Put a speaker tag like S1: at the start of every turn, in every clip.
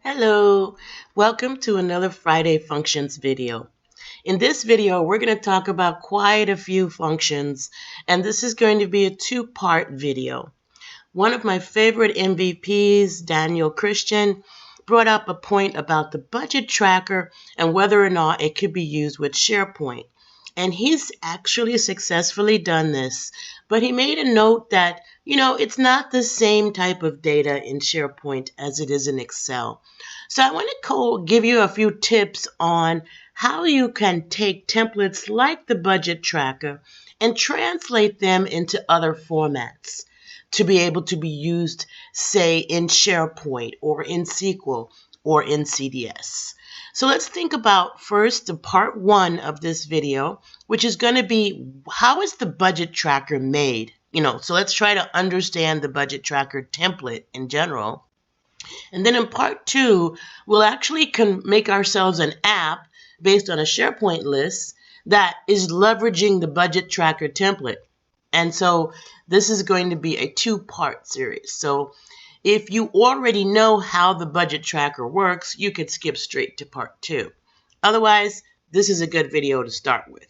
S1: Hello, welcome to another Friday Functions video. In this video, we're going to talk about quite a few functions, and this is going to be a two-part video. One of my favorite MVPs, Daniel Christian, brought up a point about the budget tracker and whether or not it could be used with SharePoint. And he's actually successfully done this, but he made a note that, it's not the same type of data in SharePoint as it is in Excel. So I want to give you a few tips on how you can take templates like the budget tracker and translate them into other formats to be able to be used, say, in SharePoint or in SQL or in CDS. So let's think about first the part one of this video, which is going to be how is the budget tracker made? So let's try to understand the budget tracker template in general. And then in part two, we'll actually make ourselves an app based on a SharePoint list that is leveraging the budget tracker template. And so this is going to be a two-part series. So if you already know how the budget tracker works, you could skip straight to part two. Otherwise, this is a good video to start with.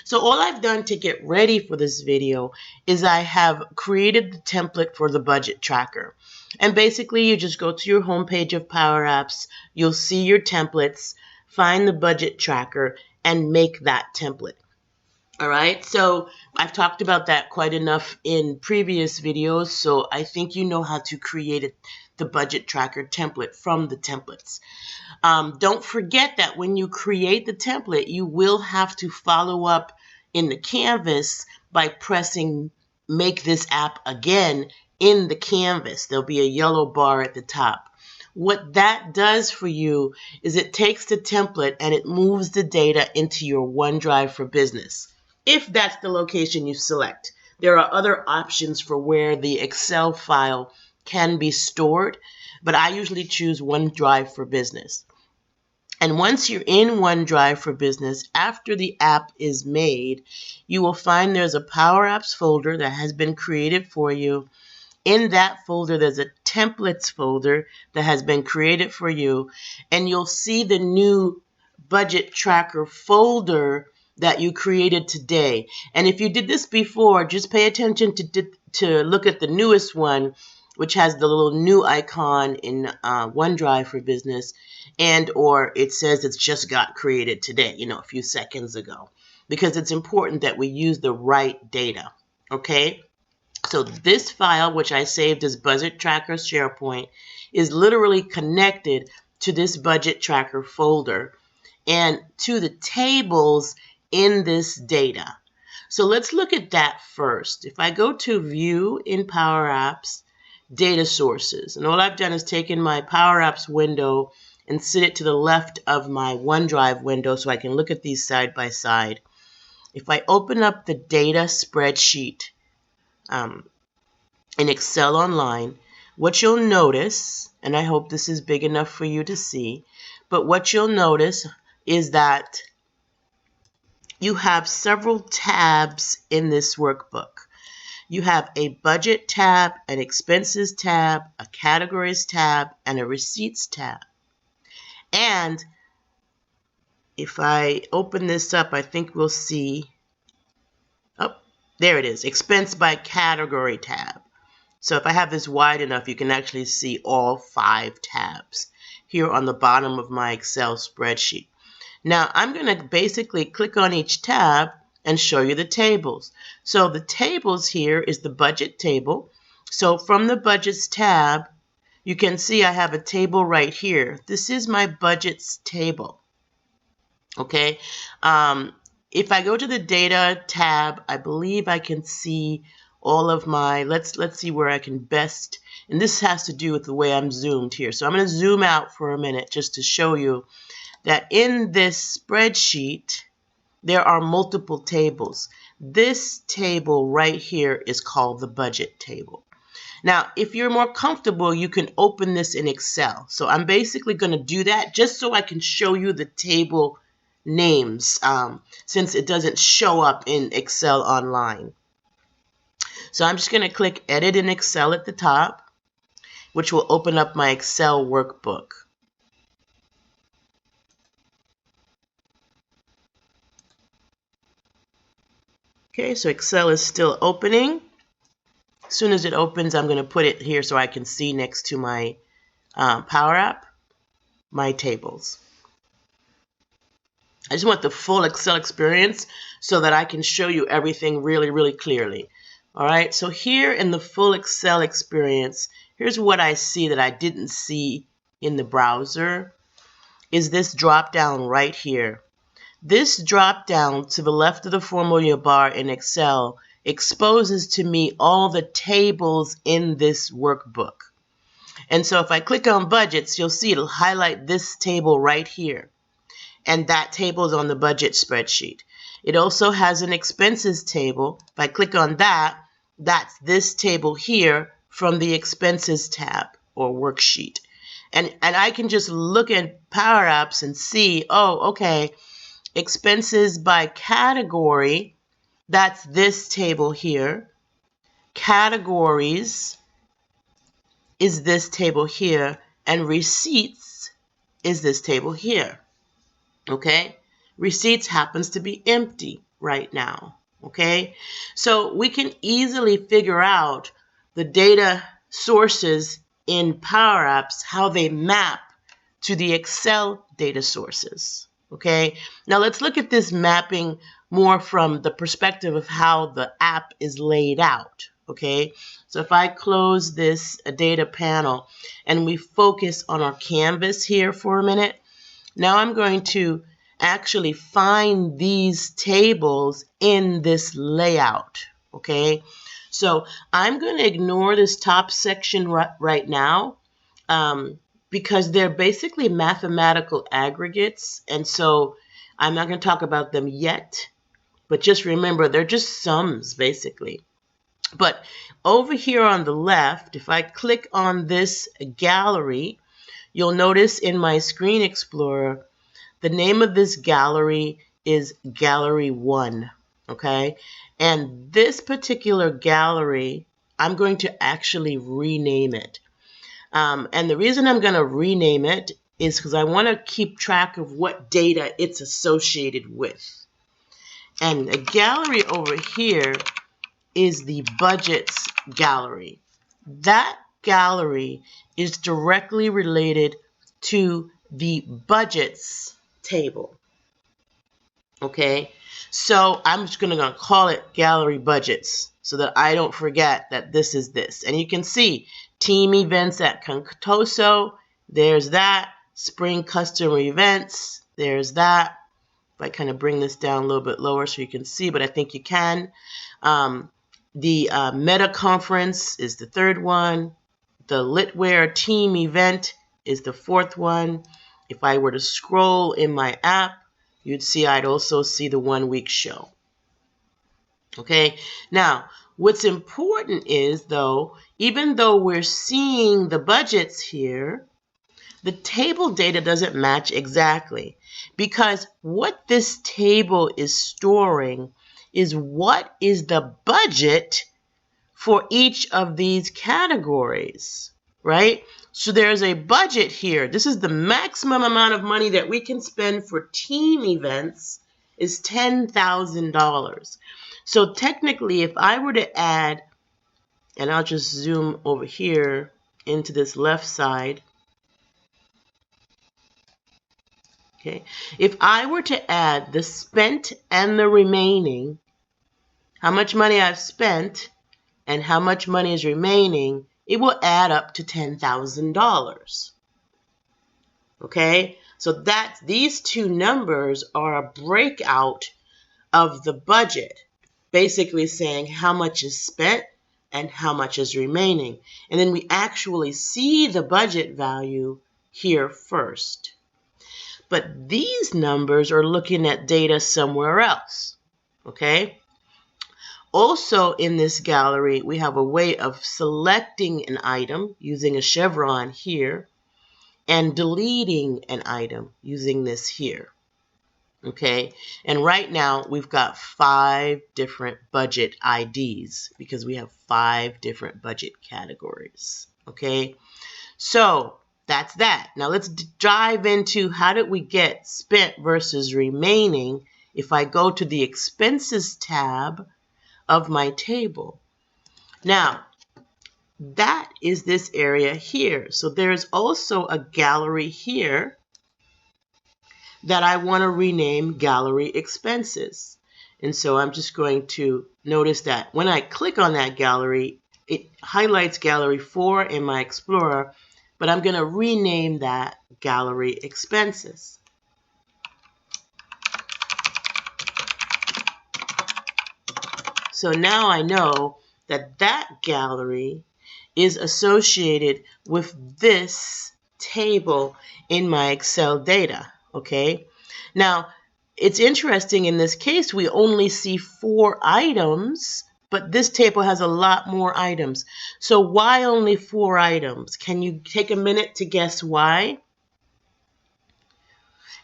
S1: So all I've done to get ready for this video is I have created the template for the budget tracker. And basically, you just go to your homepage of PowerApps, you'll see your templates, find the budget tracker, and make that template. All right, so I've talked about that quite enough in previous videos, so I think you know how to create the budget tracker template from the templates. Don't forget that when you create the template, you will have to follow up in the canvas by pressing Make This App Again in the canvas. There'll be a yellow bar at the top. What that does for you is it takes the template and it moves the data into your OneDrive for Business, if that's the location you select. There are other options for where the Excel file can be stored, but I usually choose OneDrive for Business. And once you're in OneDrive for Business, after the app is made, you will find there's a PowerApps folder that has been created for you. In that folder, there's a templates folder that has been created for you, and you'll see the new budget tracker folder that you created today. And if you did this before, just pay attention to look at the newest one, which has the little new icon in OneDrive for Business, and or it says it's just got created today, a few seconds ago, because it's important that we use the right data, okay? So this file, which I saved as budget tracker SharePoint, is literally connected to this budget tracker folder and to the tables in this data. So let's look at that first. If I go to View in PowerApps, Data Sources, and all I've done is taken my PowerApps window and sit it to the left of my OneDrive window so I can look at these side by side. If I open up the data spreadsheet in Excel Online, what you'll notice, and I hope this is big enough for you to see, but what you'll notice is that you have several tabs in this workbook. You have a budget tab, an expenses tab, a categories tab, and a receipts tab. And if I open this up, I think we'll see, oh, there it is, expense by category tab. So if I have this wide enough, you can actually see all 5 tabs here on the bottom of my Excel spreadsheet. Now I'm going to basically click on each tab and show you the tables. So the tables here is the budget table. So from the budgets tab, you can see I have a table right here. This is my budgets table. Okay. If I go to the data tab, I believe I can see all of my, let's see where I can best, and this has to do with the way I'm zoomed here. So I'm going to zoom out for a minute just to show you that in this spreadsheet, there are multiple tables. This table right here is called the budget table. Now, if you're more comfortable, you can open this in Excel. So I'm basically going to do that just so I can show you the table names, since it doesn't show up in Excel Online. So I'm just going to click Edit in Excel at the top, which will open up my Excel workbook. Okay, so Excel is still opening. As soon as it opens, I'm going to put it here so I can see next to my Power App, my tables. I just want the full Excel experience so that I can show you everything really, really clearly. All right, so here in the full Excel experience, here's what I see that I didn't see in the browser, is this drop down right here. This drop down to the left of the formula bar in Excel exposes to me all the tables in this workbook. And so if I click on budgets, you'll see it'll highlight this table right here. And that table is on the budget spreadsheet. It also has an expenses table. If I click on that, that's this table here from the expenses tab or worksheet. And I can just look at PowerApps and see, oh, okay, expenses by category, that's this table here. Categories is this table here, and receipts is this table here. Okay, receipts happens to be empty right now. Okay, so we can easily figure out the data sources in PowerApps, how they map to the Excel data sources. Okay, now let's look at this mapping more from the perspective of how the app is laid out. Okay, so if I close this data panel and we focus on our canvas here for a minute, now I'm going to actually find these tables in this layout. Okay, so I'm going to ignore this top section right now because they're basically mathematical aggregates, and so I'm not going to talk about them yet, but just remember they're just sums basically. But over here on the left, if I click on this gallery, you'll notice in my Screen Explorer, the name of this gallery is Gallery 1, okay? And this particular gallery, I'm going to actually rename it. And the reason I'm going to rename it is because I want to keep track of what data it's associated with. And a gallery over here is the budgets gallery. That gallery is directly related to the budgets table. Okay, so I'm just going to call it gallery budgets so that I don't forget that this is this. And you can see team events at Contoso, there's that. Spring customer events, there's that. If I kind of bring this down a little bit lower so you can see, but I think you can. The Meta Conference is the third one. The Litware team event is the fourth one. If I were to scroll in my app, you'd see I'd also see the 1 week show. Okay, now what's important is though, even though we're seeing the budgets here, the table data doesn't match exactly because what this table is storing is what is the budget for each of these categories, right? So there's a budget here. This is the maximum amount of money that we can spend for team events is $10,000. So technically, if I were to add, and I'll just zoom over here into this left side. Okay, if I were to add the spent and the remaining, how much money I've spent and how much money is remaining, it will add up to $10,000. Okay, so these two numbers are a breakout of the budget, basically saying how much is spent and how much is remaining. And then we actually see the budget value here first. But these numbers are looking at data somewhere else. Okay. Also in this gallery, we have a way of selecting an item using a chevron here and deleting an item using this here. Okay, and right now we've got 5 different budget IDs because we have 5 different budget categories. Okay, so that's that. Now let's dive into how did we get spent versus remaining. If I go to the expenses tab of my table. Now, that is this area here. So there's also a gallery here that I want to rename Gallery Expenses. And so I'm just going to notice that when I click on that gallery, it highlights Gallery 4 in my Explorer, but I'm going to rename that Gallery Expenses. So now I know that that gallery is associated with this table in my Excel data, okay? Now, it's interesting in this case, we only see 4 items, but this table has a lot more items. So why only 4 items? Can you take a minute to guess why?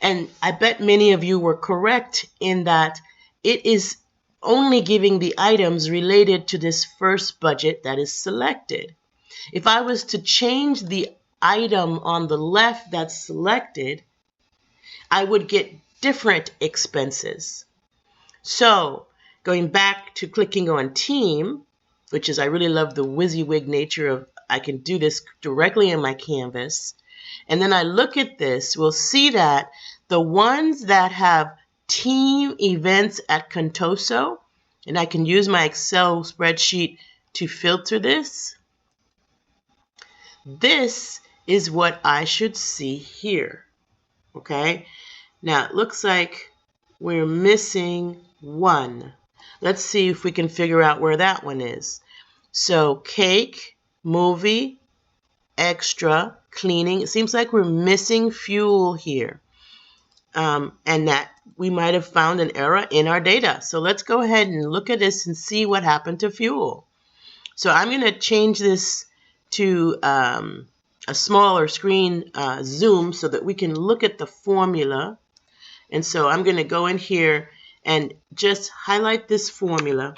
S1: And I bet many of you were correct in that it is only giving the items related to this first budget that is selected. If I was to change the item on the left that's selected, I would get different expenses. So going back to clicking on Team, which is I really love the WYSIWYG nature of I can do this directly in my canvas. And then I look at this, we'll see that the ones that have team events at Contoso, and I can use my Excel spreadsheet to filter this. This is what I should see here, okay? Now it looks like we're missing 1. Let's see if we can figure out where that one is. So cake, movie, extra, cleaning. It seems like we're missing fuel here. And that we might have found an error in our data. So let's go ahead and look at this and see what happened to fuel. So I'm going to change this to a smaller screen zoom so that we can look at the formula. And so I'm going to go in here and just highlight this formula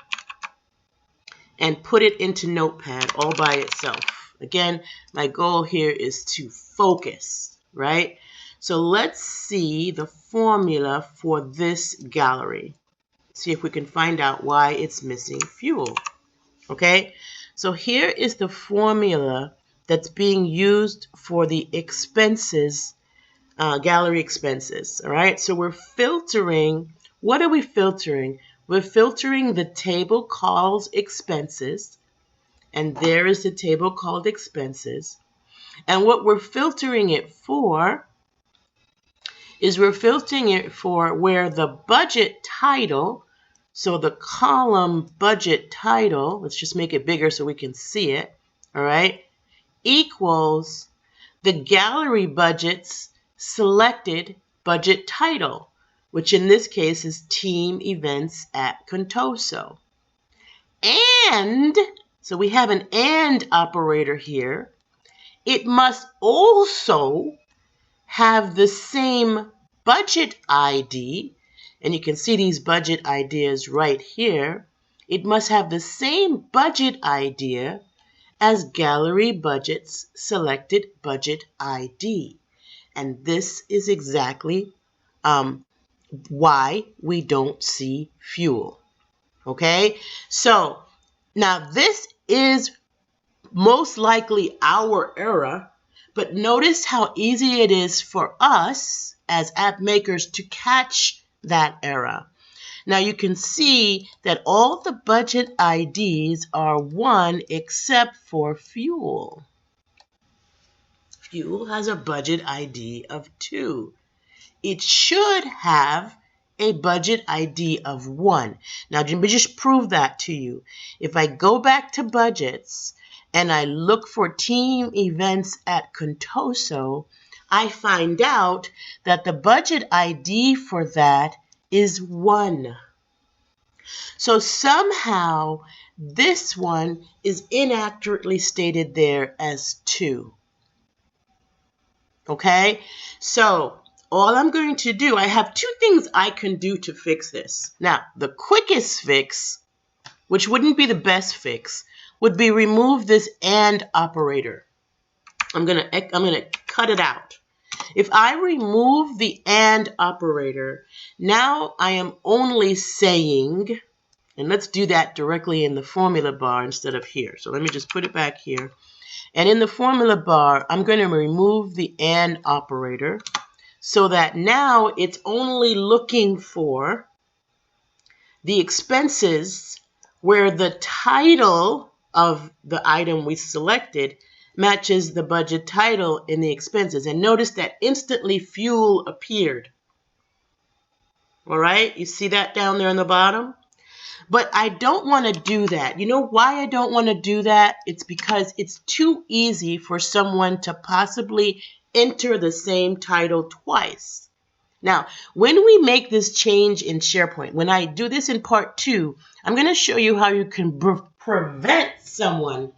S1: and put it into Notepad all by itself. Again, my goal here is to focus, right? So let's see the formula for this gallery. See if we can find out why it's missing fuel. Okay, so here is the formula that's being used for the expenses, gallery expenses. All right, so we're filtering. What are we filtering? We're filtering the table called expenses. And there is the table called expenses. And what we're filtering it for is we're filtering it for where the budget title, so the column budget title, let's just make it bigger so we can see it, all right, equals the gallery budget's selected budget title, which in this case is Team Events at Contoso. And, so we have an AND operator here. It must also have the same budget ID, and you can see these budget ideas right here. It must have the same budget idea as gallery budget's selected budget ID. And this is exactly why we don't see fuel. Okay, so now this is most likely our error. But notice how easy it is for us as app makers to catch that error. Now you can see that all the budget IDs are 1 except for fuel. Fuel has a budget ID of 2. It should have a budget ID of 1. Now let me just prove that to you. If I go back to budgets, and I look for team events at Contoso, I find out that the budget ID for that is 1. So somehow this one is inaccurately stated there as 2. Okay, so all I'm going to do, I have 2 things I can do to fix this. Now, the quickest fix, which wouldn't be the best fix, would be remove this AND operator. I'm gonna cut it out. If I remove the AND operator, now I am only saying, And let's do that directly in the formula bar instead of here. So let me just put it back here. And in the formula bar, I'm going to remove the AND operator so that now it's only looking for the expenses where the title of the item we selected matches the budget title in the expenses. And notice that instantly fuel appeared. All right, you see that down there on the bottom? But I don't want to do that. You know why I don't want to do that? It's because it's too easy for someone to possibly enter the same title twice. Now, when we make this change in SharePoint, when I do this in part 2, I'm going to show you how you can prevent someone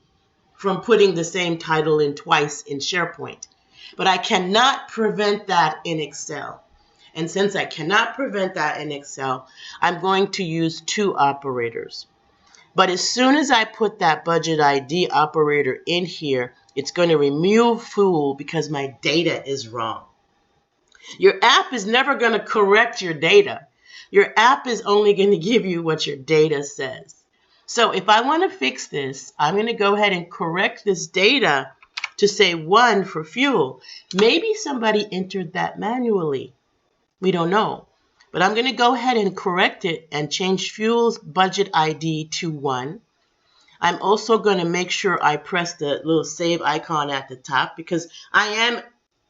S1: from putting the same title in twice in SharePoint. But I cannot prevent that in Excel. And since I cannot prevent that in Excel, I'm going to use 2 operators. But as soon as I put that budget ID operator in here, it's going to remove fuel because my data is wrong. Your app is never going to correct your data. Your app is only going to give you what your data says. So if I want to fix this, I'm going to go ahead and correct this data to say 1 for fuel. Maybe somebody entered that manually. We don't know. But I'm going to go ahead and correct it and change fuel's budget ID to 1. I'm also going to make sure I press the little save icon at the top because I am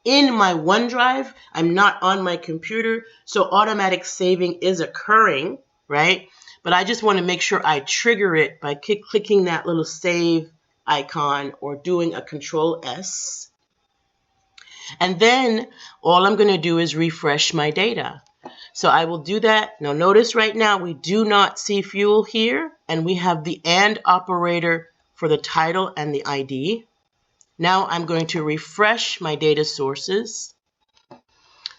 S1: in my OneDrive. I'm not on my computer, so automatic saving is occurring, right? But I just want to make sure I trigger it by clicking that little save icon or doing a Control S. And then all I'm going to do is refresh my data. So I will do that. Now notice right now we do not see fuel here, and we have the AND operator for the title and the ID. Now I'm going to refresh my data sources.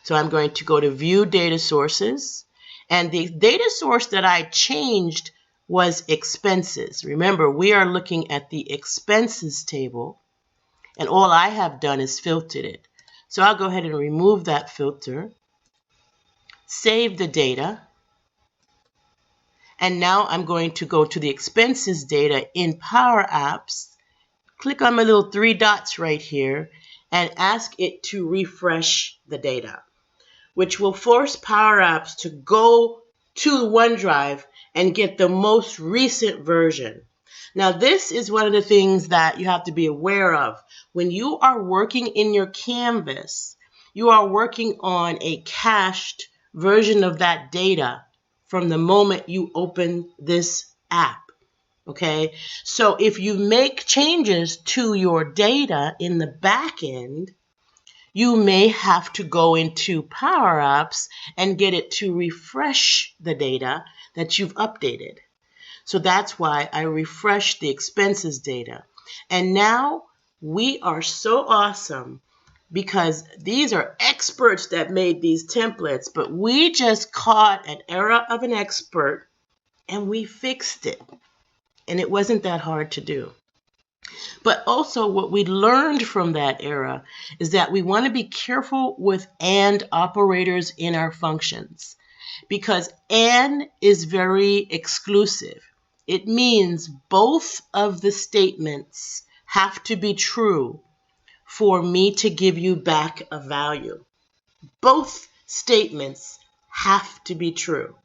S1: So I'm going to go to View Data Sources. And the data source that I changed was expenses. Remember, we are looking at the expenses table, and all I have done is filtered it. So I'll go ahead and remove that filter, save the data, and now I'm going to go to the expenses data in PowerApps, click on my little 3 dots right here, and ask it to refresh the data, which will force PowerApps to go to OneDrive and get the most recent version. Now, this is one of the things that you have to be aware of. When you are working in your Canvas, you are working on a cached version of that data from the moment you open this app. Okay, so if you make changes to your data in the back end, you may have to go into PowerApps and get it to refresh the data that you've updated. So that's why I refreshed the expenses data. And now we are so awesome because these are experts that made these templates, but we just caught an error of an expert and we fixed it. And it wasn't that hard to do. But also what we learned from that era is that we want to be careful with AND operators in our functions because AND is very exclusive. It means both of the statements have to be true for me to give you back a value. Both statements have to be true.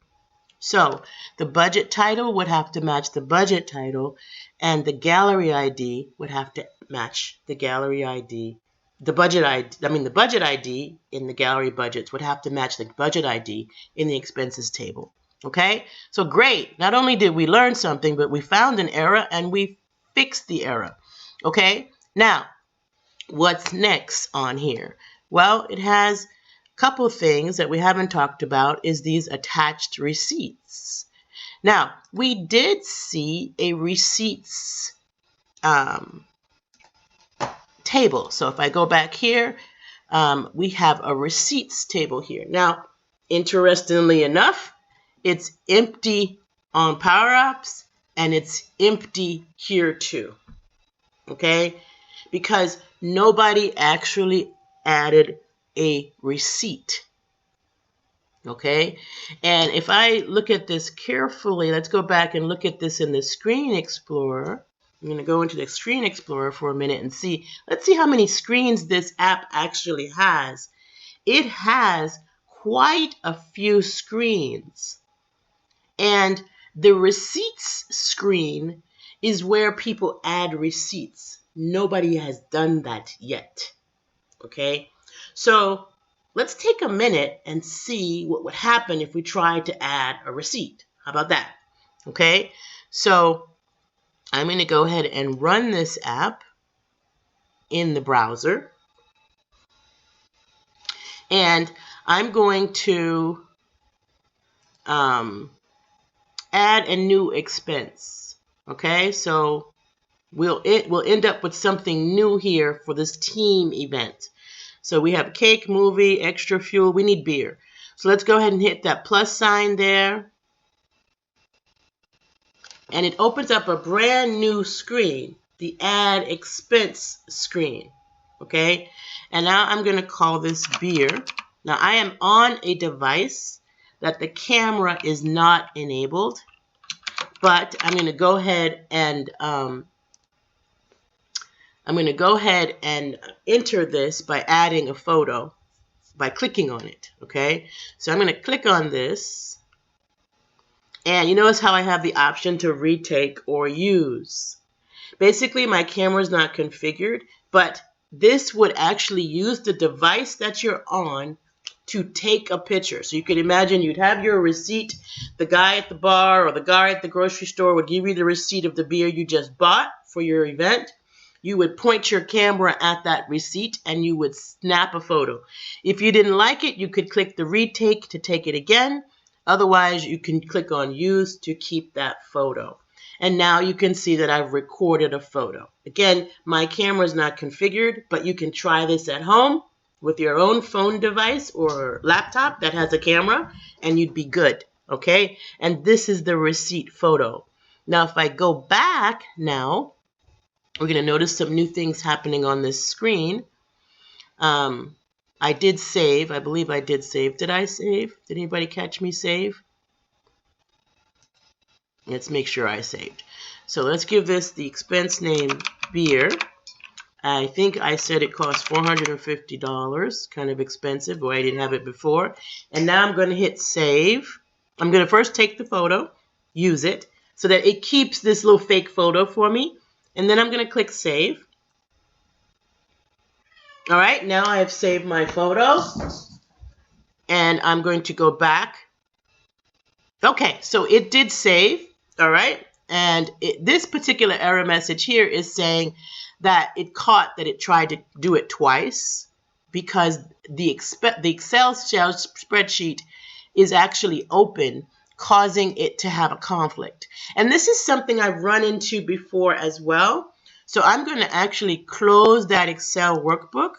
S1: So the budget title would have to match the budget title, and the gallery ID would have to match the gallery ID. The budget ID in the gallery budgets would have to match the budget ID in the expenses table. Okay, so great. Not only did we learn something, but we found an error and we fixed the error. Okay, now what's next on here? Well, it has a couple things that we haven't talked about is these attached receipts. Now, we did see a receipts table. So if I go back here, we have a receipts table here. Now, interestingly enough, it's empty on Powerups and it's empty here too. Okay, because nobody actually added a receipt. Okay, and if I look at this carefully, let's go back and look at this in the Screen Explorer. I'm going to go into the Screen Explorer for a minute and see. Let's see how many screens this app actually has. It has quite a few screens. And the Receipts screen is where people add receipts. Nobody has done that yet. Okay, so let's take a minute and see what would happen if we tried to add a receipt. How about that? Okay, so I'm going to go ahead and run this app in the browser. And I'm going to add a new expense. Okay, so we'll end up with something new here for this team event. So we have cake, movie, extra fuel. We need beer. So let's go ahead and hit that plus sign there. And it opens up a brand new screen, the add expense screen. Okay. And now I'm going to call this beer. Now I am on a device that the camera is not enabled, but I'm going to go ahead and enter this by adding a photo by clicking on it. Okay, so I'm going to click on this, and you notice how I have the option to retake or use. Basically, my camera is not configured, but this would actually use the device that you're on to take a picture. So you could imagine you'd have your receipt. The guy at the bar or the guy at the grocery store would give you the receipt of the beer you just bought for your event. You would point your camera at that receipt and you would snap a photo. If you didn't like it, you could click the retake to take it again. Otherwise, you can click on use to keep that photo. And now you can see that I've recorded a photo. Again, my camera is not configured, but you can try this at home with your own phone device or laptop that has a camera, and you'd be good. Okay? And this is the receipt photo. Now, if I go back now, we're going to notice some new things happening on this screen. I did save. I believe I did save. Did I save? Did anybody catch me save? Let's make sure I saved. So let's give this the expense name beer. I think I said it cost $450. Kind of expensive. Boy, I didn't have it before. And now I'm going to hit save. I'm going to first take the photo, use it, so that it keeps this little fake photo for me. And then I'm going to click save. All right, now I have saved my photo. And I'm going to go back. Okay, so it did save. All right. And this particular error message here is saying that it caught that it tried to do it twice because the Excel spreadsheet is actually open, causing it to have a conflict. And this is something I've run into before as well. So I'm going to actually close that Excel workbook.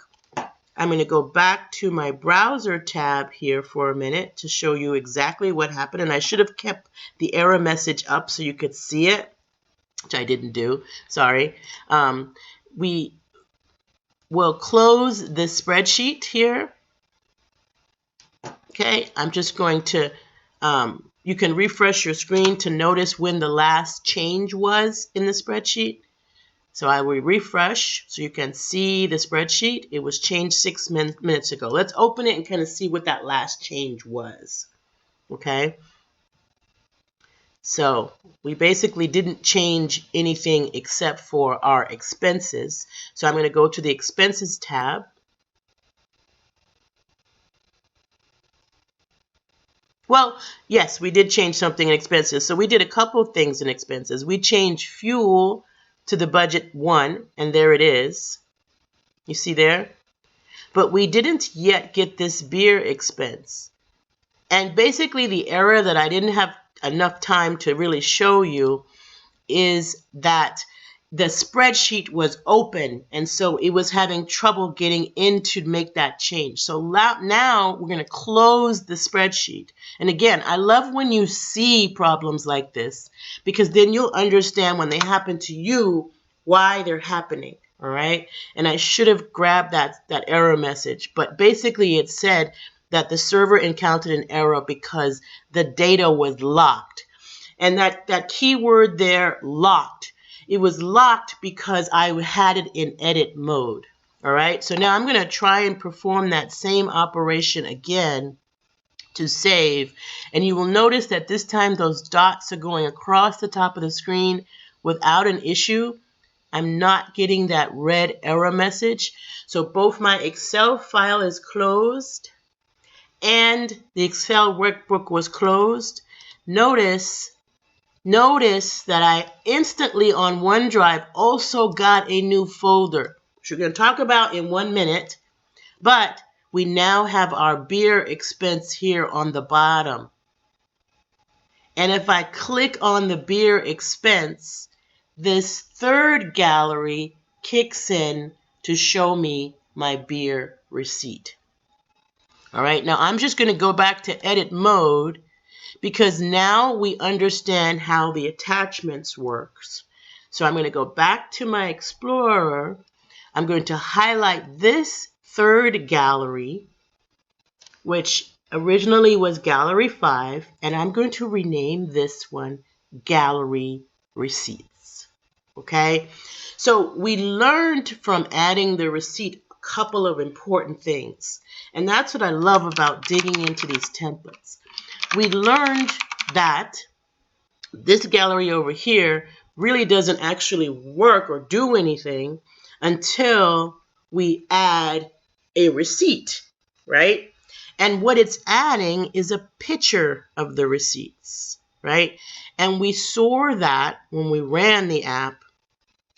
S1: I'm going to go back to my browser tab here for a minute to show you exactly what happened. And I should have kept the error message up so you could see it, which I didn't do. Sorry. We will close the spreadsheet here. Okay, I'm just going to, you can refresh your screen to notice when the last change was in the spreadsheet. So I will refresh so you can see the spreadsheet. It was changed 6 minutes ago. Let's open it and kind of see what that last change was. Okay. So we basically didn't change anything except for our expenses. So I'm going to go to the expenses tab. Well, yes, we did change something in expenses. So we did a couple of things in expenses. We changed fuel to the budget 1, and there it is. You see there? But we didn't yet get this beer expense. And basically the error that I didn't have enough time to really show you is that the spreadsheet was open, and so it was having trouble getting in to make that change. So now we're going to close the spreadsheet. And again, I love when you see problems like this, because then you'll understand when they happen to you why they're happening. All right. And I should have grabbed that error message, but basically it said that the server encountered an error because the data was locked. And that keyword there, locked, it was locked because I had it in edit mode. All right, so now I'm going to try and perform that same operation again to save. And you will notice that this time those dots are going across the top of the screen without an issue. I'm not getting that red error message. So both my Excel file is closed and the Excel workbook was closed. Notice that I instantly on OneDrive also got a new folder, which we're going to talk about in 1 minute, but we now have our beer expense here on the bottom. And if I click on the beer expense, this third gallery kicks in to show me my beer receipt. All right, now I'm just going to go back to edit mode because now we understand how the attachments works. So I'm going to go back to my Explorer. I'm going to highlight this third gallery, which originally was Gallery 5, and I'm going to rename this one Gallery Receipts. Okay, so we learned from adding the receipt a couple of important things, and that's what I love about digging into these templates. We learned that this gallery over here really doesn't actually work or do anything until we add a receipt, right? And what it's adding is a picture of the receipts, right? And we saw that when we ran the app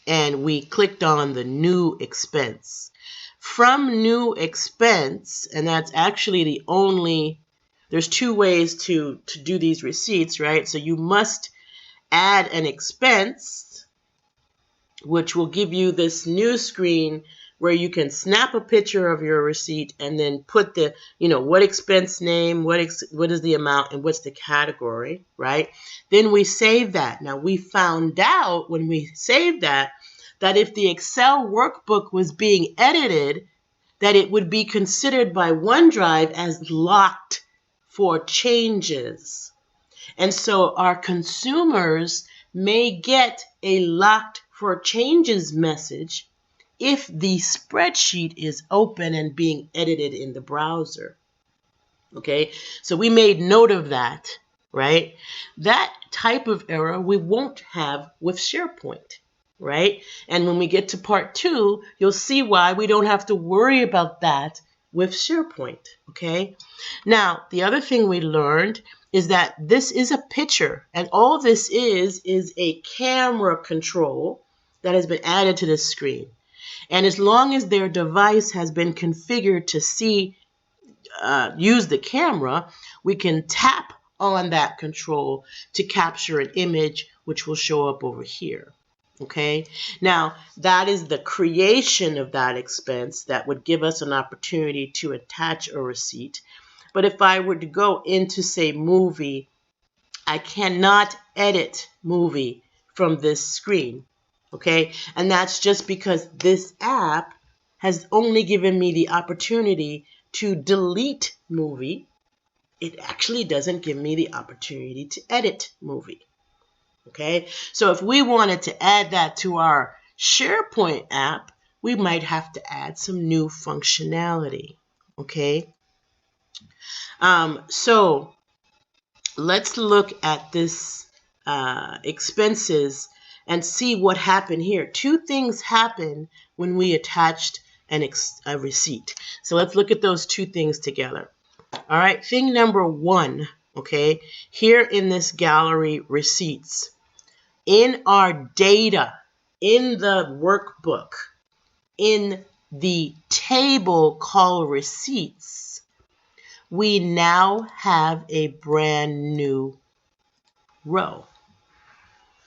S1: and we clicked on the new expense. From new expense, and that's actually the only, there's two ways to do these receipts, right? So you must add an expense, which will give you this new screen where you can snap a picture of your receipt and then put the, what expense name, what is the amount, and what's the category, right? Then we save that. Now, we found out when we saved that if the Excel workbook was being edited, that it would be considered by OneDrive as locked for changes. And so our consumers may get a locked for changes message if the spreadsheet is open and being edited in the browser. Okay, so we made note of that, right? That type of error we won't have with SharePoint, right? And when we get to part 2, you'll see why we don't have to worry about that with SharePoint, okay? Now, the other thing we learned is that this is a picture, and all this is a camera control that has been added to this screen. And as long as their device has been configured to use the camera, we can tap on that control to capture an image, which will show up over here. Okay, now that is the creation of that expense that would give us an opportunity to attach a receipt. But if I were to go into, say, movie, I cannot edit movie from this screen. Okay, and that's just because this app has only given me the opportunity to delete movie. It actually doesn't give me the opportunity to edit movie. Okay, so if we wanted to add that to our SharePoint app, we might have to add some new functionality. Okay, so let's look at this expenses and see what happened here. Two things happened when we attached a receipt. So let's look at those two things together. All right, thing number 1, okay, here in this gallery receipts, in our data, in the workbook, in the table called receipts, we now have a brand new row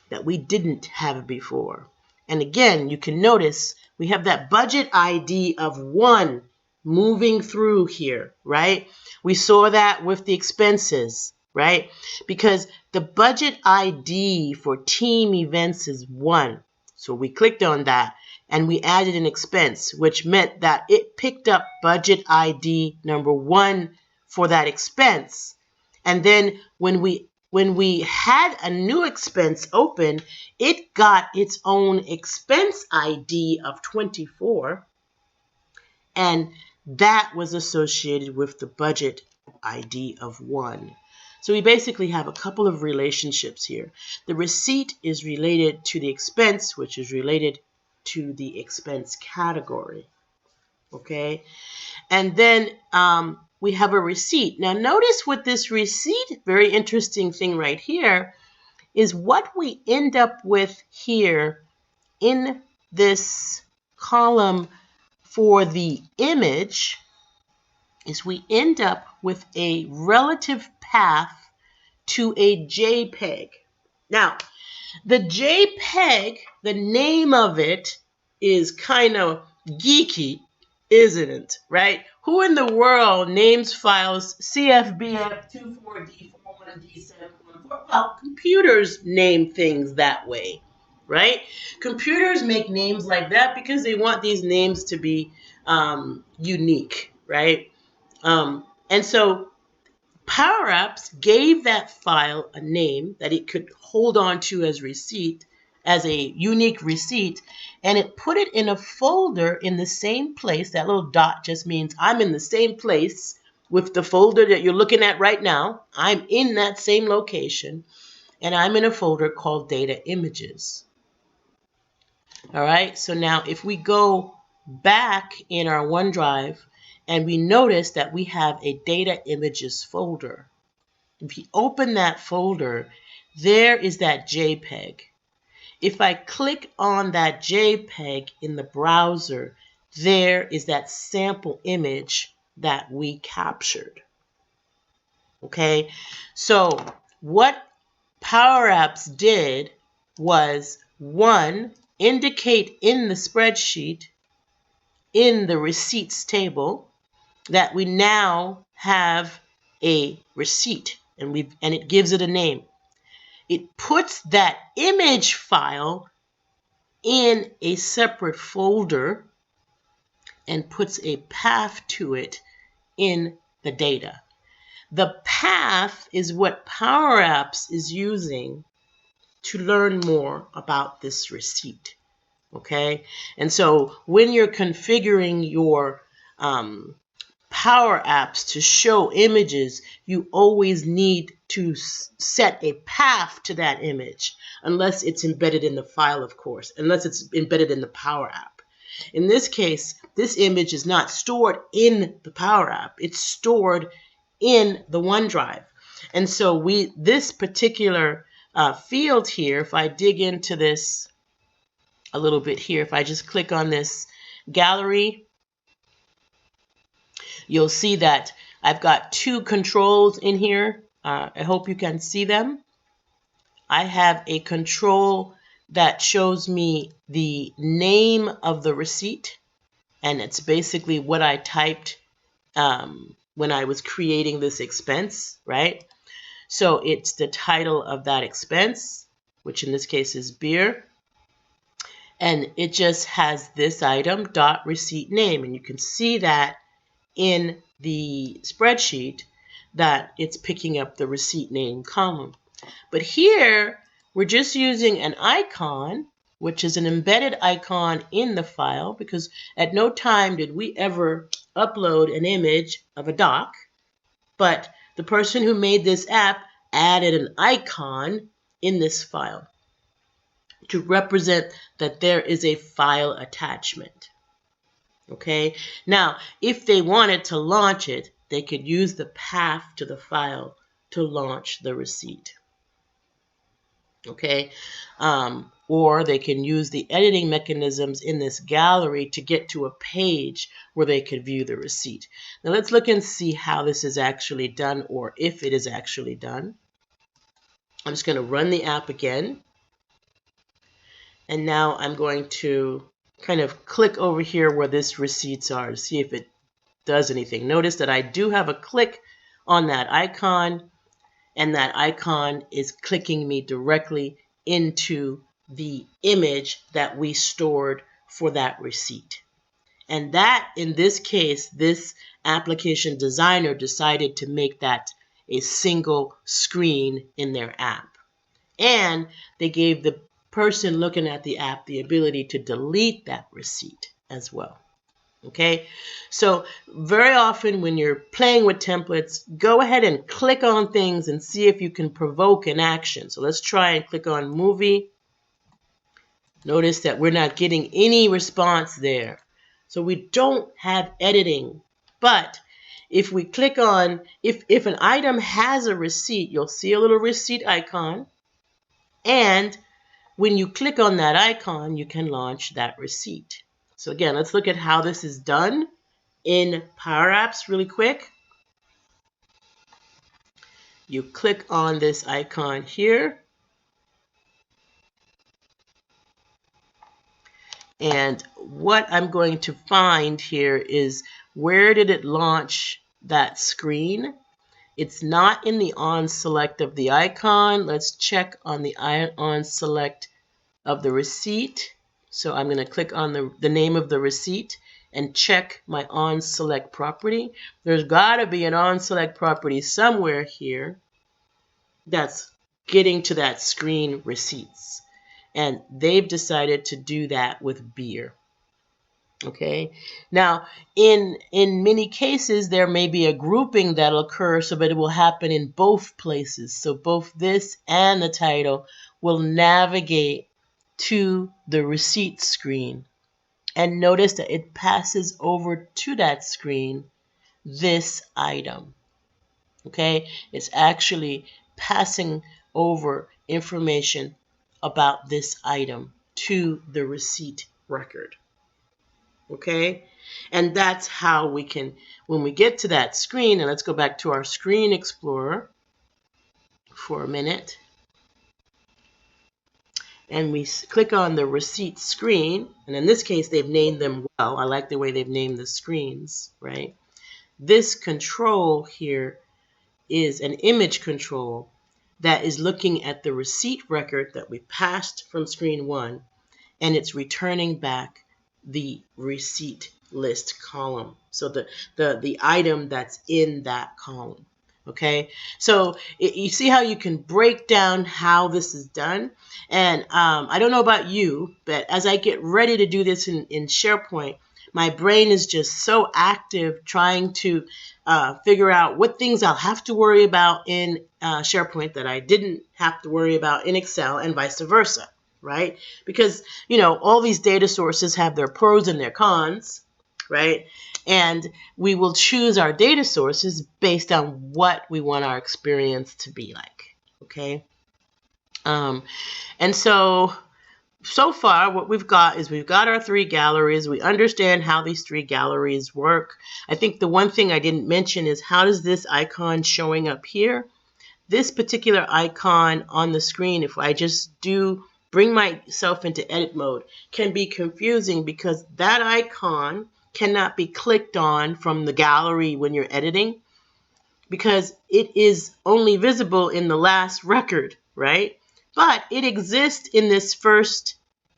S1: that we didn't have before. And again, you can notice we have that budget ID of 1 moving through here, right? We saw that with the expenses, right? Because the budget ID for team events is 1. So we clicked on that and we added an expense, which meant that it picked up budget ID number 1 for that expense. And then when we had a new expense open, it got its own expense ID of 24, and that was associated with the budget ID of 1. So we basically have a couple of relationships here. The receipt is related to the expense, which is related to the expense category. Okay, and then we have a receipt. Now notice with this receipt, very interesting thing right here is what we end up with here in this column for the image is we end up with a relative path to a JPEG. Now, the JPEG, the name of it is kind of geeky, isn't it? Right? Who in the world names files CFBF24D41D714? Well, computers name things that way, right? Computers make names like that because they want these names to be unique, right? And so Powerups gave that file a name that it could hold on to as receipt, as a unique receipt, and it put it in a folder in the same place. That little dot just means I'm in the same place with the folder that you're looking at right now. I'm in that same location, and I'm in a folder called Data Images. All right, so now if we go back in our OneDrive, and we notice that we have a Data Images folder. If you open that folder, there is that JPEG. If I click on that JPEG in the browser, there is that sample image that we captured. Okay, so what Powerups did was, one, indicate in the spreadsheet, in the receipts table, that we now have a receipt, and it gives it a name. It puts that image file in a separate folder and puts a path to it in the data. The path is what Powerups is using to learn more about this receipt. Okay, and so when you're configuring your Powerups to show images, you always need to set a path to that image, unless it's embedded in the file, of course, unless it's embedded in the Powerup. In this case, this image is not stored in the Powerup, it's stored in the OneDrive. And so this particular field here, if I dig into this a little bit here, if I just click on this gallery, you'll see that I've got two controls in here. I hope you can see them. I have a control that shows me the name of the receipt, and it's basically what I typed when I was creating this expense, right? So it's the title of that expense, which in this case is beer. And it just has this item, dot receipt name. And you can see that in the spreadsheet that it's picking up the receipt name column. But here, we're just using an icon, which is an embedded icon in the file, because at no time did we ever upload an image of a doc, but the person who made this app added an icon in this file to represent that there is a file attachment. Okay, now if they wanted to launch it, they could use the path to the file to launch the receipt. Okay, or they can use the editing mechanisms in this gallery to get to a page where they could view the receipt. Now let's look and see how this is actually done, or if it is actually done. I'm just going to run the app again. And now I'm going to kind of click over here where this receipts are to see if it does anything. Notice that I do have a click on that icon, and that icon is clicking me directly into the image that we stored for that receipt. And that, in this case, this application designer decided to make that a single screen in their app. And they gave the person looking at the app the ability to delete that receipt as well. Okay, so very often when you're playing with templates, go ahead and click on things and see if you can provoke an action. So let's try and click on movie. Notice that we're not getting any response there. So we don't have editing. But if we click on, if an item has a receipt, you'll see a little receipt icon. And when you click on that icon, you can launch that receipt. So again, let's look at how this is done in PowerApps really quick. You click on this icon here. And what I'm going to find here is, where did it launch that screen? It's not in the on select of the icon. Let's check on the on select of the receipt. So I'm going to click on the name of the receipt and check my on select property. There's got to be an on select property somewhere here that's getting to that screen receipts. And they've decided to do that with beer. Okay, now in many cases there may be a grouping that'll occur, so that it will happen in both places. So both this and the title will navigate to the receipt screen. And notice that it passes over to that screen this item. Okay, it's actually passing over information about this item to the receipt record. Okay, and that's how we can, when we get to that screen, and let's go back to our Screen Explorer for a minute, and we click on the receipt screen, and in this case they've named them well. I like the way they've named the screens, right? This control here is an image control that is looking at the receipt record that we passed from screen 1, and it's returning back the receipt list column. So the item that's in that column. Okay, so you see how you can break down how this is done. And I don't know about you, but as I get ready to do this in SharePoint, my brain is just so active trying to figure out what things I'll have to worry about in SharePoint that I didn't have to worry about in Excel, and vice versa, right? Because, you know, all these data sources have their pros and their cons, right? And we will choose our data sources based on what we want our experience to be like, okay? And so far what we've got is we've got our 3 galleries. We understand how these 3 galleries work. I think the one thing I didn't mention is, how does this icon showing up here? This particular icon on the screen, if I just bring myself into edit mode, can be confusing because that icon cannot be clicked on from the gallery when you're editing, because it is only visible in the last record, right? But it exists in this first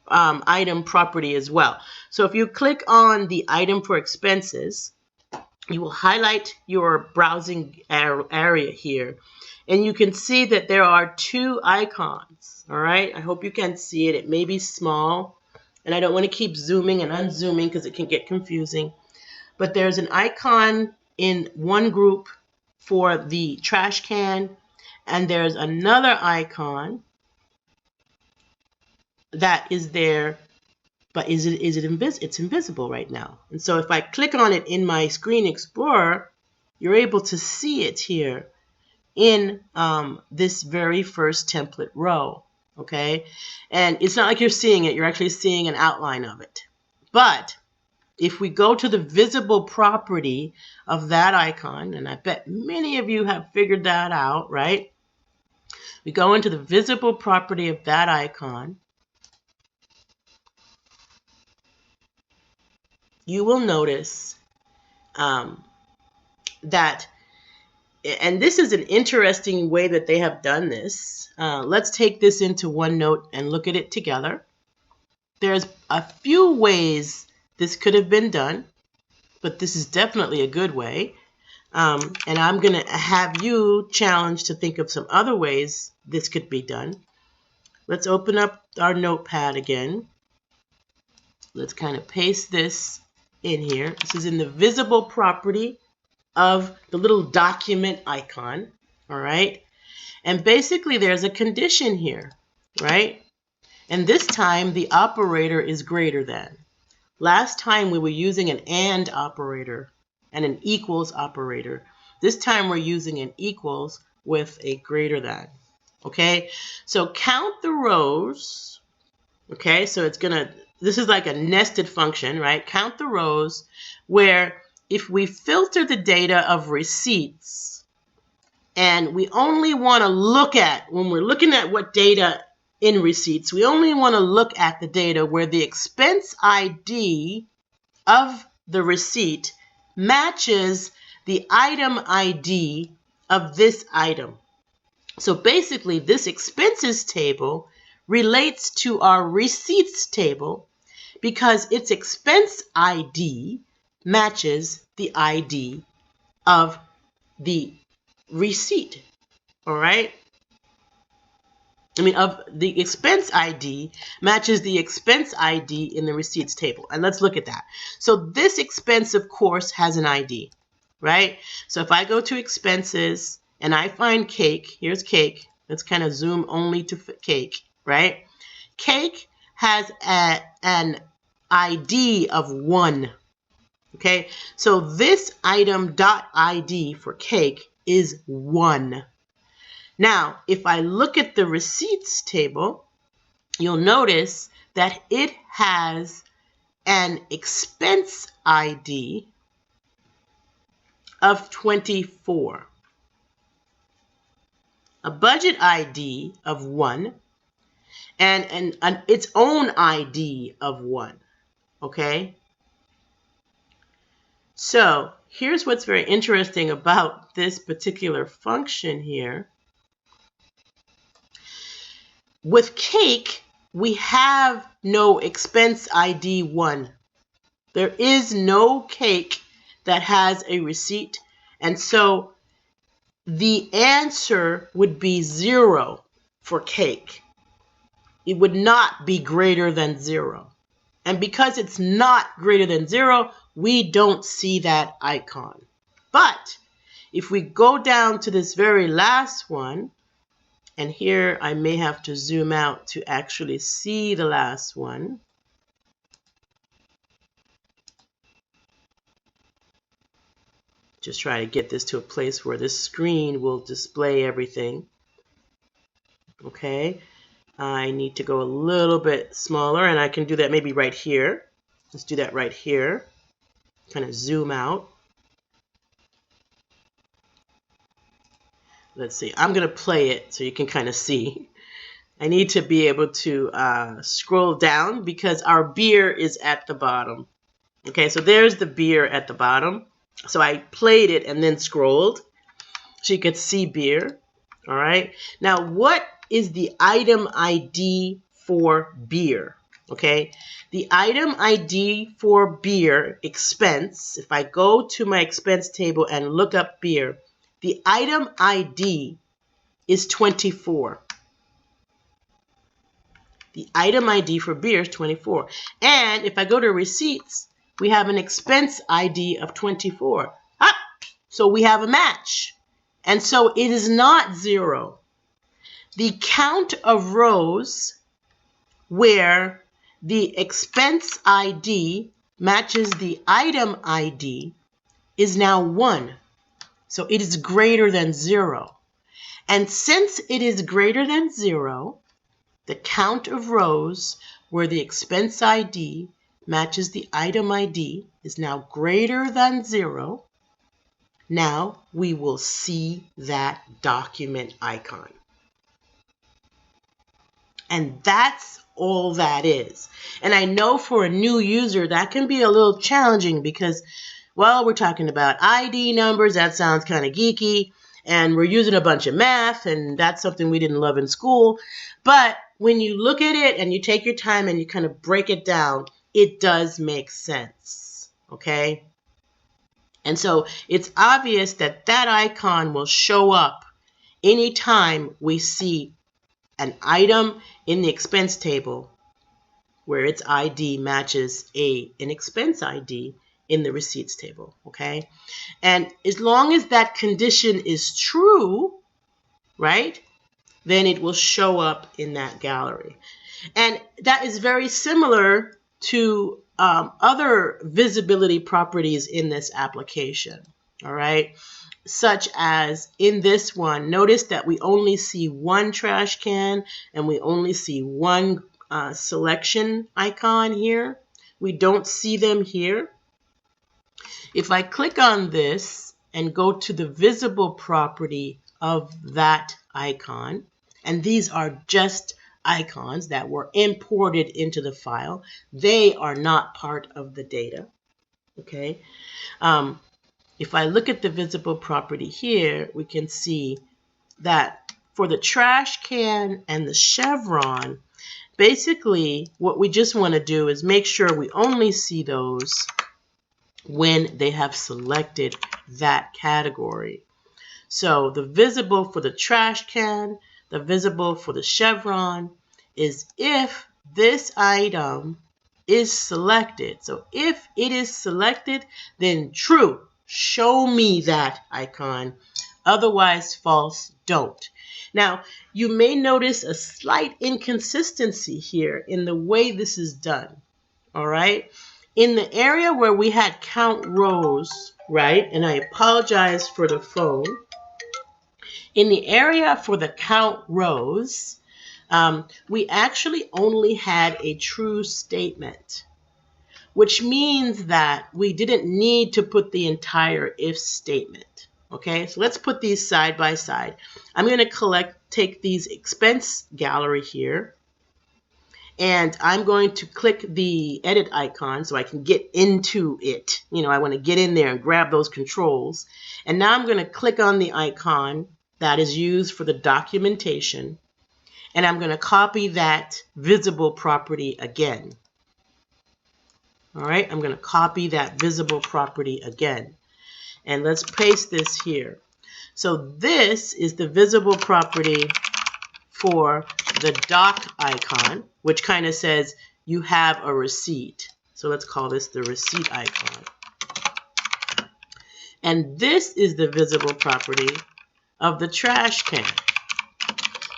S1: item property as well. So if you click on the item for expenses, you will highlight your browsing area here, and you can see that there are 2 icons. All right, I hope you can see it. It may be small, and I don't want to keep zooming and unzooming because it can get confusing. But there's an icon in one group for the trash can, and there's another icon that is there, but it's invisible right now. And so if I click on it in my Screen Explorer, you're able to see it here in this very first template row, okay? And it's not like you're seeing it, you're actually seeing an outline of it. But if we go to the visible property of that icon, and I bet many of you have figured that out, right? We go into the visible property of that icon. You will notice that, and this is an interesting way that they have done this. Let's take this into OneNote and look at it together. There's a few ways this could have been done, but this is definitely a good way. And I'm going to have you challenged to think of some other ways this could be done. Let's open up our notepad again. Let's kind of paste this in here. This is in the visible property of the little document icon. All right. And basically there's a condition here, right? And this time the operator is greater than. Last time we were using an AND operator and an equals operator. This time we're using an equals with a greater than. Okay, so count the rows. Okay, so this is like a nested function, right? Count the rows where if we filter the data of receipts and we only want to look at, when we're looking at what data in receipts, we only want to look at the data where the expense ID of the receipt matches the item ID of this item. So basically, this expenses table relates to our receipts table because its expense ID matches the ID of the receipt. All right? Of the expense ID matches the expense ID in the receipts table. And let's look at that. So this expense, of course, has an ID, right? So if I go to expenses and I find cake, here's cake. Let's kind of zoom only to cake, right? Cake has an ID of 1, okay? So this item.id for cake is 1. Now, if I look at the receipts table, you'll notice that it has an expense ID of 24, a budget ID of 1, and its own ID of 1, okay? So here's what's very interesting about this particular function here. With cake, we have no expense ID 1. There is no cake that has a receipt, and so the answer would be 0 for cake. It would not be greater than 0. And because it's not greater than 0, we don't see that icon. But if we go down to this very last one, and here I may have to zoom out to actually see the last one. Just try to get this to a place where this screen will display everything. Okay, I need to go a little bit smaller, and I can do that maybe right here. Let's do that right here. Kind of zoom out. Let's see, I'm going to play it so you can kind of see. I need to be able to scroll down because our beer is at the bottom. Okay, so there's the beer at the bottom. So I played it and then scrolled so you could see beer. All right, now what is the item ID for beer? Okay, the item ID for beer expense, if I go to my expense table and look up beer, the item ID is 24. The item ID for beer is 24. And if I go to receipts, we have an expense ID of 24. So we have a match. And so it is not 0. The count of rows where the expense ID matches the item ID is now 1. So it is greater than 0. And since it is greater than 0, the count of rows where the expense ID matches the item ID is now greater than 0. Now we will see that document icon. And that's all that is. And I know for a new user that can be a little challenging because, well, we're talking about ID numbers. That sounds kind of geeky. And we're using a bunch of math, and that's something we didn't love in school. But when you look at it and you take your time and you kind of break it down, it does make sense, okay? And so it's obvious that that icon will show up anytime we see an item in the expense table where its ID matches an expense ID in the receipts table, okay? And as long as that condition is true, right, then it will show up in that gallery. And that is very similar to other visibility properties in this application, all right? Such as in this one, notice that we only see one trash can and we only see one selection icon here. We don't see them here. If I click on this and go to the visible property of that icon, and these are just icons that were imported into the file, they are not part of the data, okay? If I look at the visible property here, we can see that for the trash can and the chevron, basically what we just want to do is make sure we only see those when they have selected that category. So the visible for the trash can, the visible for the chevron is if this item is selected. So if it is selected, then true, show me that icon. Otherwise, false, don't. Now, you may notice a slight inconsistency here in the way this is done, all right? In the area where we had count rows, right, and I apologize for the phone. In the area for the count rows, we actually only had a true statement, which means that we didn't need to put the entire if statement. Okay, so let's put these side by side. I'm going to take these expense gallery here, and I'm going to click the edit icon so I can get into it. You know, I want to get in there and grab those controls. And now I'm going to click on the icon that is used for the documentation, and I'm going to copy that visible property again. All right, I'm going to copy that visible property again. And let's paste this here. So this is the visible property for the doc icon, which kind of says you have a receipt. So let's call this the receipt icon. And this is the visible property of the trash can.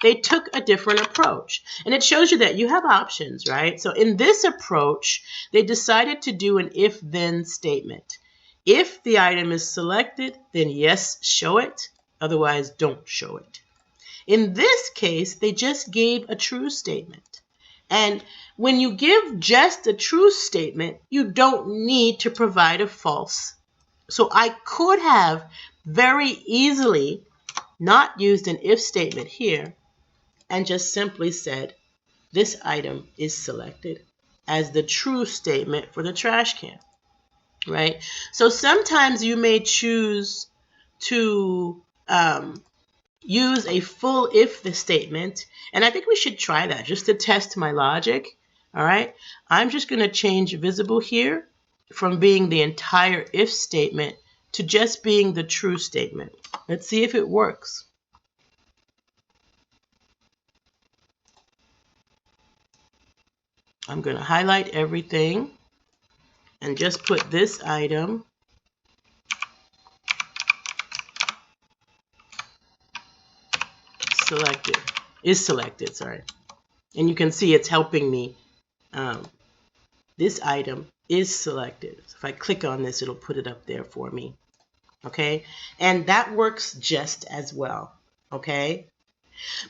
S1: They took a different approach, and it shows you that you have options, right? So in this approach, they decided to do an if-then statement. If the item is selected, then yes, show it. Otherwise, don't show it. In this case, they just gave a true statement. And when you give just a true statement, you don't need to provide a false. So I could have very easily not used an if statement here and just simply said, this item is selected as the true statement for the trash can, right? So sometimes you may choose to use a full if the statement, and I think we should try that just to test my logic, all right? I'm just going to change visible here from being the entire if statement to just being the true statement. Let's see if it works. I'm going to highlight everything and just put this item selected, sorry. And you can see it's helping me. This item is selected. So if I click on this, it'll put it up there for me. Okay, and that works just as well. Okay,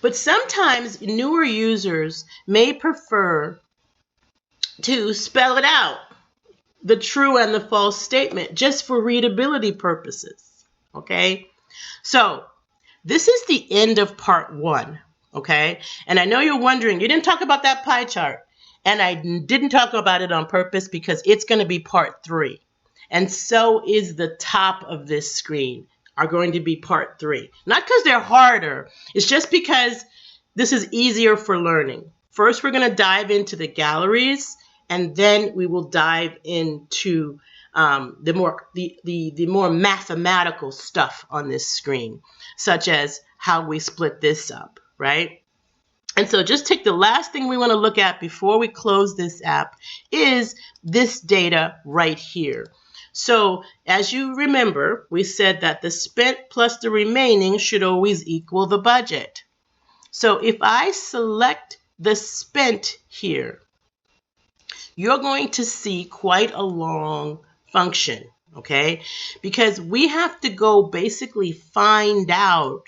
S1: but sometimes newer users may prefer to spell it out, the true and the false statement, just for readability purposes. Okay, so this is the end of part 1. Okay, and I know you're wondering, you didn't talk about that pie chart, and I didn't talk about it on purpose because it's going to be part 3. And so is the top of this screen are going to be part 3. Not because they're harder. It's just because this is easier for learning. First, we're going to dive into the galleries, and then we will dive into the more mathematical stuff on this screen, such as how we split this up, right? And so just take the last thing we want to look at before we close this app is this data right here. So as you remember, we said that the spent plus the remaining should always equal the budget. So if I select the spent here, you're going to see quite a long function, okay? Because we have to go basically find out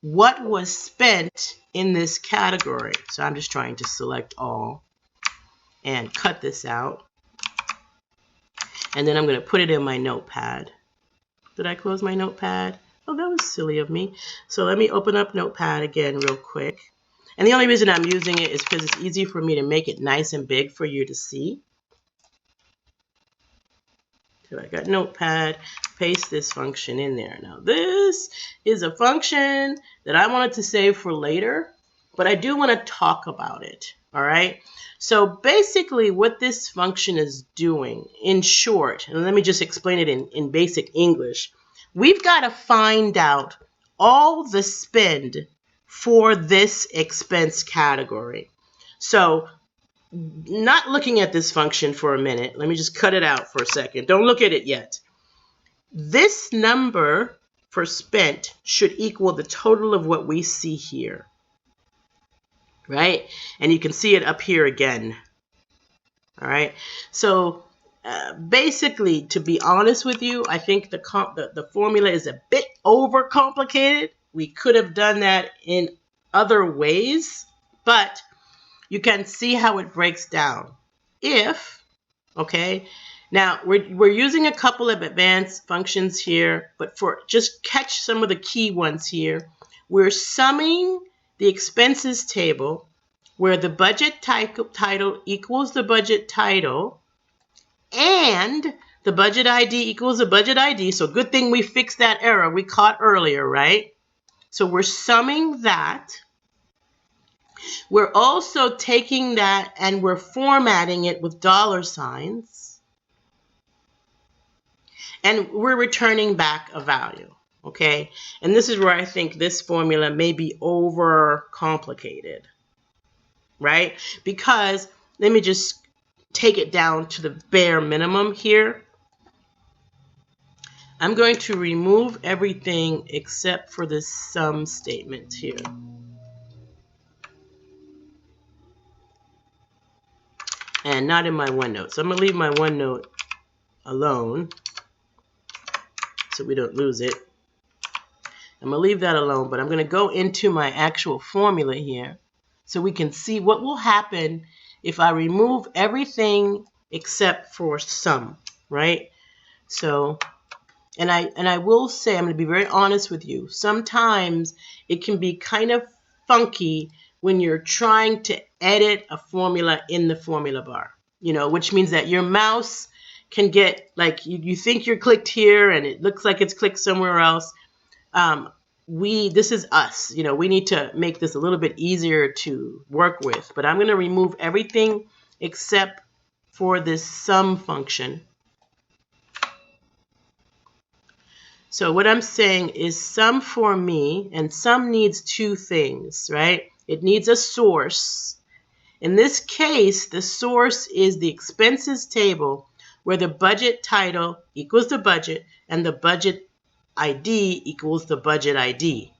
S1: what was spent in this category. So I'm just trying to select all and cut this out. And then I'm going to put it in my notepad. Did I close my notepad? Oh, that was silly of me. So let me open up Notepad again real quick. And the only reason I'm using it is because it's easy for me to make it nice and big for you to see. So I got Notepad, paste this function in there. Now this is a function that I wanted to save for later, but I do want to talk about it. All right. So basically what this function is doing in short, and let me just explain it in basic English. We've got to find out all the spend for this expense category. So not looking at this function for a minute, let me just cut it out for a second. Don't look at it yet. This number for spent should equal the total of what we see here, right? And you can see it up here again. All right. So basically, to be honest with you, I think the formula is a bit overcomplicated. We could have done that in other ways, but you can see how it breaks down. If, okay, now we're using a couple of advanced functions here, but for just catch some of the key ones here, we're summing the expenses table where the budget title equals the budget title and the budget ID equals the budget ID. So good thing we fixed that error we caught earlier, right? So we're summing that. We're also taking that and we're formatting it with dollar signs. And we're returning back a value, okay? And this is where I think this formula may be overcomplicated, right? Because let me just take it down to the bare minimum here. I'm going to remove everything except for this sum statement here. And not in my OneNote. So I'm going to leave my OneNote alone so we don't lose it. I'm going to leave that alone, but I'm going to go into my actual formula here so we can see what will happen if I remove everything except for sum, right? So, and I will say, I'm going to be very honest with you. Sometimes it can be kind of funky when you're trying to edit a formula in the formula bar, you know, which means that your mouse can get like you think you're clicked here and it looks like it's clicked somewhere else. This is us, you know, we need to make this a little bit easier to work with, but I'm going to remove everything except for this sum function. So what I'm saying is sum for me, and sum needs two things, right? It needs a source. In this case, the source is the expenses table where the budget title equals the budget and the budget ID equals the budget ID,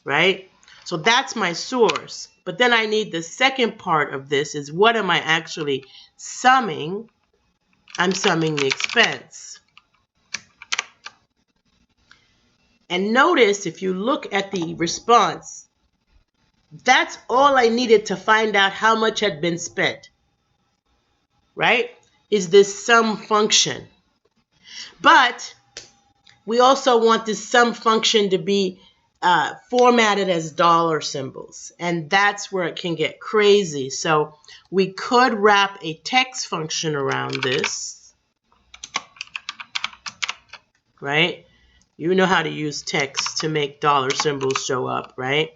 S1: right? So that's my source. But then I need the second part of this is what am I actually summing? I'm summing the expense. And notice if you look at the response, that's all I needed to find out how much had been spent, right? Is this sum function. But we also want this sum function to be formatted as dollar symbols, and that's where it can get crazy. So we could wrap a text function around this, right? You know how to use text to make dollar symbols show up, right?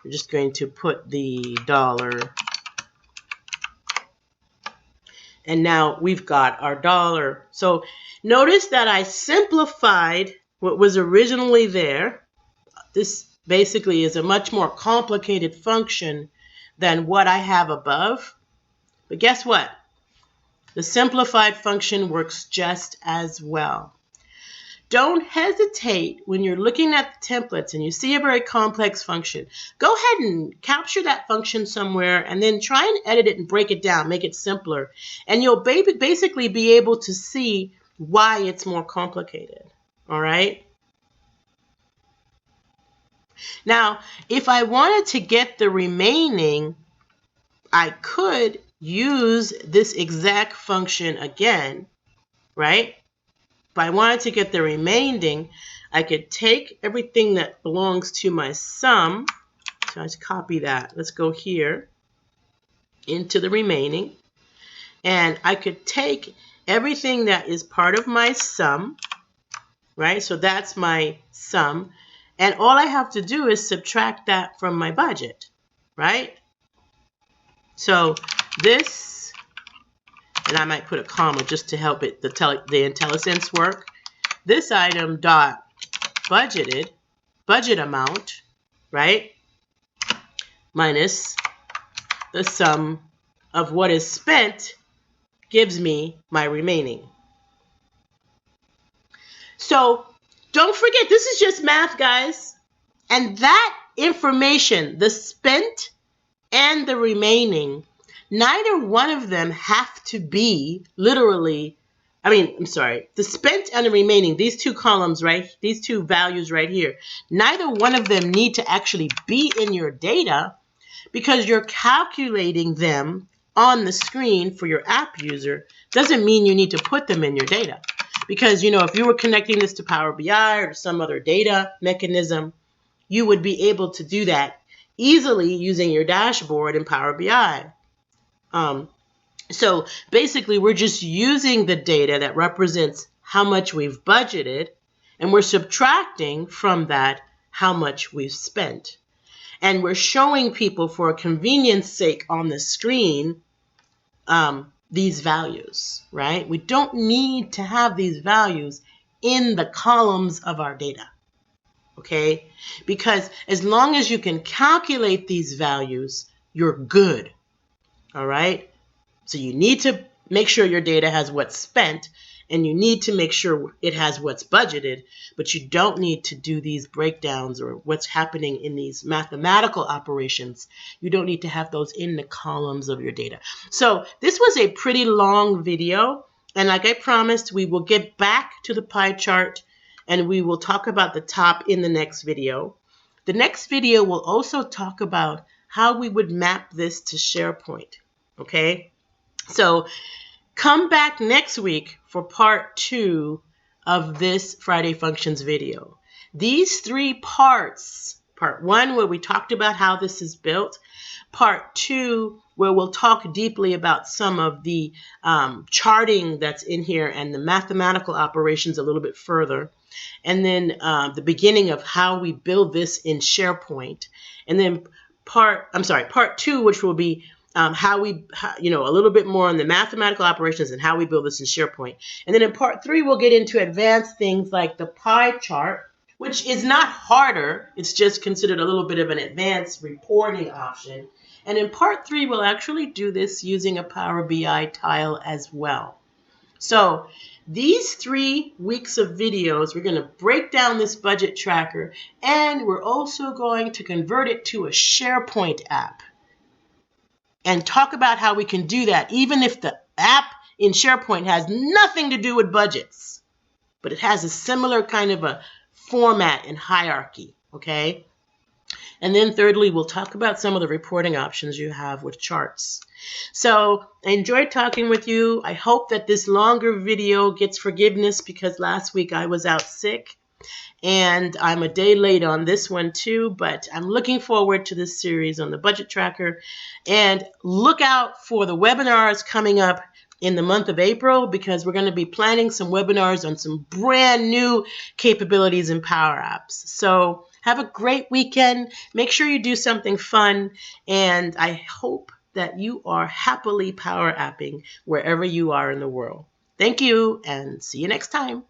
S1: We're just going to put the dollar And now we've got our dollar. So notice that I simplified what was originally there. This basically is a much more complicated function than what I have above. But guess what? The simplified function works just as well. Don't hesitate when you're looking at the templates and you see a very complex function. Go ahead and capture that function somewhere and then try and edit it and break it down, make it simpler. And you'll basically be able to see why it's more complicated. All right? Now, if I wanted to get the remaining, I could use this exact function again, right? If I wanted to get the remaining, I could take everything that belongs to my sum. So let's copy that. Let's go here into the remaining. And I could take everything that is part of my sum, right? So that's my sum. And all I have to do is subtract that from my budget, right? So this, and I might put a comma just to help it, the IntelliSense work. This item dot budget amount, right, minus the sum of what is spent gives me my remaining. So don't forget, this is just math, guys. And that information, the spent and the remaining, neither one of them have to be literally, the spent and the remaining, these two columns, right? These two values right here, neither one of them need to actually be in your data because you're calculating them on the screen for your app user. Doesn't mean you need to put them in your data. Because, if you were connecting this to Power BI or some other data mechanism, you would be able to do that easily using your dashboard in Power BI. So basically, we're just using the data that represents how much we've budgeted, and we're subtracting from that how much we've spent. And we're showing people, for convenience sake, on the screen these values, right? We don't need to have these values in the columns of our data, okay? Because as long as you can calculate these values, you're good, all right? So you need to make sure your data has what's spent, and you need to make sure it has what's budgeted, but you don't need to do these breakdowns or what's happening in these mathematical operations. You don't need to have those in the columns of your data. So this was a pretty long video, and like I promised, we will get back to the pie chart, and we will talk about the top in the next video. The next video will also talk about how we would map this to SharePoint, okay? So come back next week for part 2 of this Friday Functions video. These 3 parts, part 1 where we talked about how this is built, part 2 where we'll talk deeply about some of the charting that's in here and the mathematical operations a little bit further, and then the beginning of how we build this in SharePoint, and then part 2, which will be a little bit more on the mathematical operations and how we build this in SharePoint. And then in part 3, we'll get into advanced things like the pie chart, which is not harder. It's just considered a little bit of an advanced reporting option. And in part 3, we'll actually do this using a Power BI tile as well. So these 3 weeks of videos, we're going to break down this budget tracker, and we're also going to convert it to a SharePoint app and talk about how we can do that, even if the app in SharePoint has nothing to do with budgets, but it has a similar kind of a format and hierarchy, okay? And then thirdly, we'll talk about some of the reporting options you have with charts. So I enjoyed talking with you. I hope that this longer video gets forgiveness because last week I was out sick. And I'm a day late on this one too, but I'm looking forward to this series on the budget tracker. And look out for the webinars coming up in the month of April because we're going to be planning some webinars on some brand new capabilities in PowerApps. So have a great weekend. Make sure you do something fun, and I hope that you are happily power apping wherever you are in the world. Thank you, and see you next time.